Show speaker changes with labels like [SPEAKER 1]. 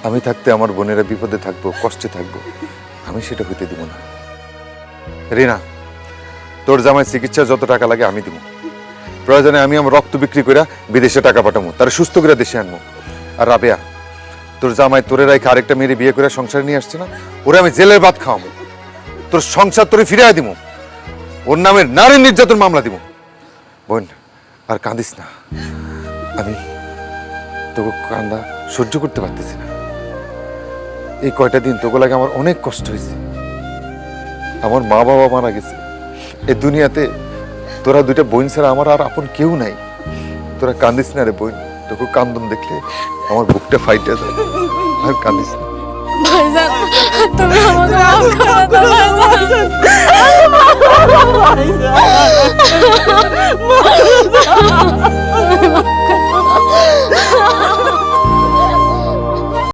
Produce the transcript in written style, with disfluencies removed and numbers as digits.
[SPEAKER 1] আমি থাকতে আমার বোনেরা বিপদে থাকবো, কষ্টে থাকবো, আমি সেটা হইতে দিব না। রিনা, তোর জামাই চিকিৎসা যত টাকা লাগে আমি দিব। প্রয়োজনে আমি আমার রক্ত বিক্রি করে বিদেশে টাকা পাঠাবো, তার সুস্থ করে দেশে আনবো। আর রাবেয়া, তোর জামাই তোরে রাইখে আরেকটা মেয়ের বিয়ে করে সংসারে নিয়ে আসছে না, ওরে আমি জেলের ভাত খাওয়াবো। তোর সংসার তোরে ফিরিয়ে দিব, ওর নামের নারী নির্যাতন মামলা দিব। বোন, আর কাঁদিস না, আমি তোকে কান্দা সহ্য করতে পারতেছি না। এই কয়টা দিন তোকে লাগে আমার অনেক কষ্ট হয়েছে। আমার মা বাবা মারা গেছে, এই দুনিয়াতে তোরা দুইটা বোন ছাড়া আমার আর আপন কেউ নাই। তোরা কান্দিস না রে বোন, তোকে কান্দন দেখলে আমার বুকটা ফাইটে যায়। আর কান্দিস না।
[SPEAKER 2] ভাইজান, তুমি আমাকে মাফ করে দাও ভাইজান।